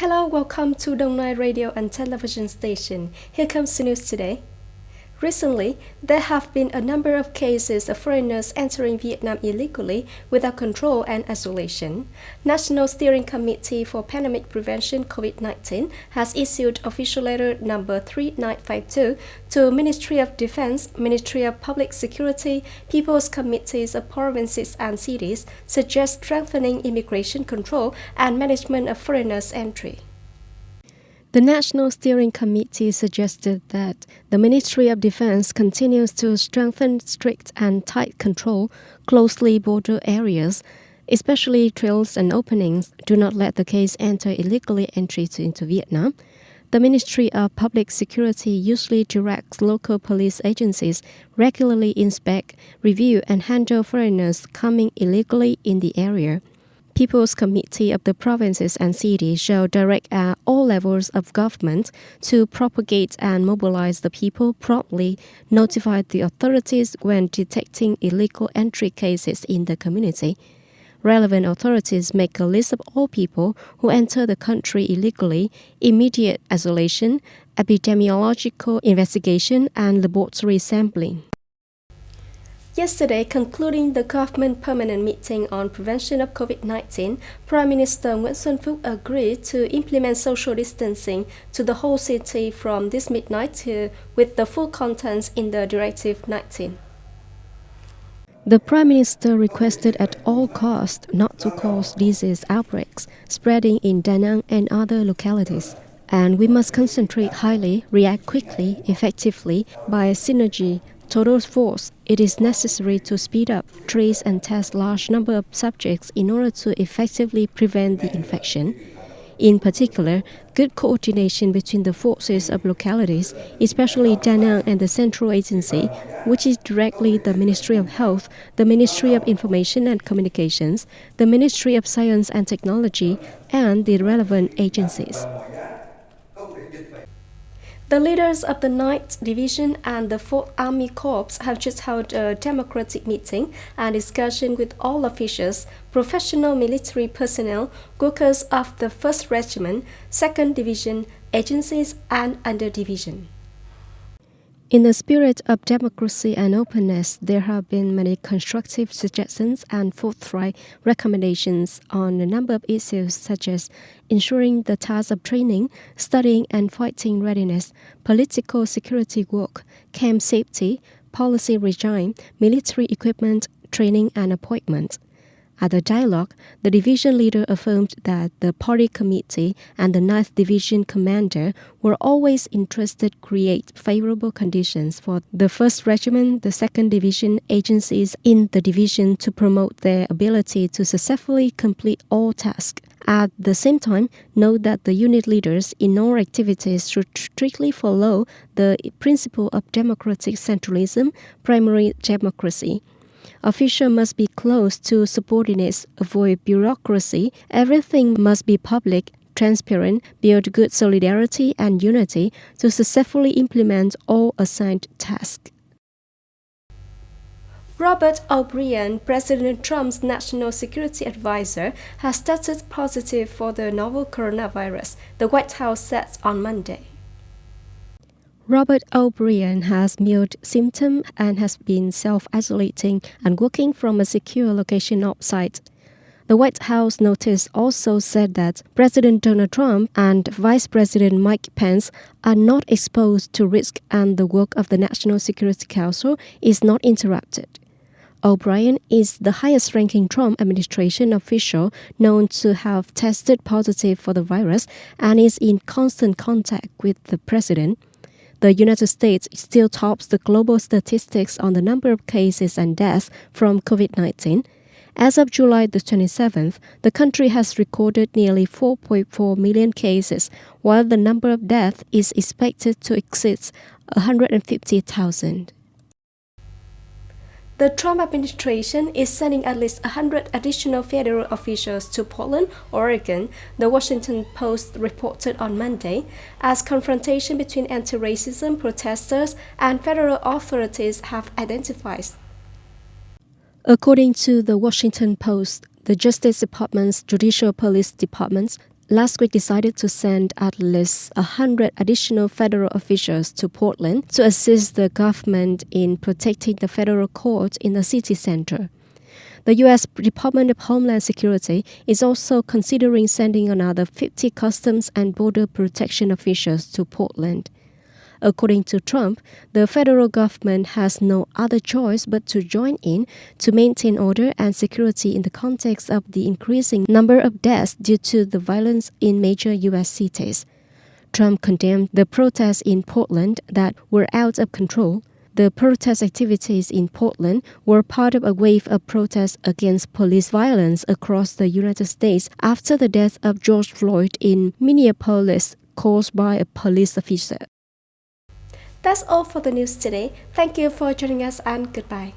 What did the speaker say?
Hello, welcome to Đồng Nai Radio and Television Station. Here comes the news today. Recently, there have been a number of cases of foreigners entering Vietnam illegally without control and isolation. National Steering Committee for Pandemic Prevention COVID-19 has issued official letter number 3952 to Ministry of Defense, Ministry of Public Security, People's Committees of Provinces and Cities, suggest strengthening immigration control and management of foreigners' entry. The National Steering Committee suggested that the Ministry of Defense continues to strengthen strict and tight control closely border areas, especially trails and openings. Do not let the case enter illegally entry into Vietnam. The Ministry of Public Security usually directs local police agencies regularly inspect, review, and handle foreigners coming illegally in the area. People's Committee of the Provinces and Cities shall direct at all levels of government to propagate and mobilize the people promptly, notify the authorities when detecting illegal entry cases in the community. Relevant authorities make a list of all people who enter the country illegally, immediate isolation, epidemiological investigation, and laboratory sampling. Yesterday, concluding the government permanent meeting on prevention of COVID-19, Prime Minister Nguyễn Xuân Phúc agreed to implement social distancing to the whole city from this midnight with the full contents in the Directive 19. The Prime Minister requested at all costs not to cause disease outbreaks spreading in Da Nang and other localities. And we must concentrate highly, react quickly, effectively, by synergy, total force. It is necessary to speed up, trace and test large number of subjects in order to effectively prevent the infection. In particular, good coordination between the forces of localities, especially Da Nang and the Central Agency, which is directly the Ministry of Health, the Ministry of Information and Communications, the Ministry of Science and Technology, and the relevant agencies. The leaders of the 9th Division and the 4th Army Corps have just held a democratic meeting and discussion with all officials, professional military personnel, workers of the 1st Regiment, 2nd Division, agencies, and under division. In the spirit of democracy and openness, there have been many constructive suggestions and forthright recommendations on a number of issues such as ensuring the task of training, studying and fighting readiness, political security work, camp safety, policy regime, military equipment, training and appointment. At the dialogue, the division leader affirmed that the party committee and the 9th Division commander were always interested to create favorable conditions for the 1st Regiment, the 2nd Division agencies in the division to promote their ability to successfully complete all tasks. At the same time, note that the unit leaders in all activities should strictly follow the principle of democratic centralism, primary democracy. Officials must be close to subordinates, avoid bureaucracy. Everything must be public, transparent, build good solidarity and unity to successfully implement all assigned tasks. Robert O'Brien, President Trump's national security advisor, has tested positive for the novel coronavirus, the White House said on Monday. Robert O'Brien has mild symptoms and has been self-isolating and working from a secure location outside. The White House notice also said that President Donald Trump and Vice President Mike Pence are not exposed to risk and the work of the National Security Council is not interrupted. O'Brien is the highest-ranking Trump administration official known to have tested positive for the virus and is in constant contact with the president. The United States still tops the global statistics on the number of cases and deaths from COVID-19. As of July the 27th, the country has recorded nearly 4.4 million cases, while the number of deaths is expected to exceed 150,000. The Trump administration is sending at least 100 additional federal officials to Portland, Oregon, the Washington Post reported on Monday, as confrontation between anti-racism protesters and federal authorities have identified. According to the Washington Post, the Justice Department's Judicial Police Department last week decided to send at least 100 additional federal officials to Portland to assist the government in protecting the federal court in the city center. The U.S. Department of Homeland Security is also considering sending another 50 Customs and Border Protection officials to Portland. According to Trump, the federal government has no other choice but to join in to maintain order and security in the context of the increasing number of deaths due to the violence in major U.S. cities. Trump condemned the protests in Portland that were out of control. The protest activities in Portland were part of a wave of protests against police violence across the United States after the death of George Floyd in Minneapolis caused by a police officer. That's all for the news today. Thank you for joining us and goodbye.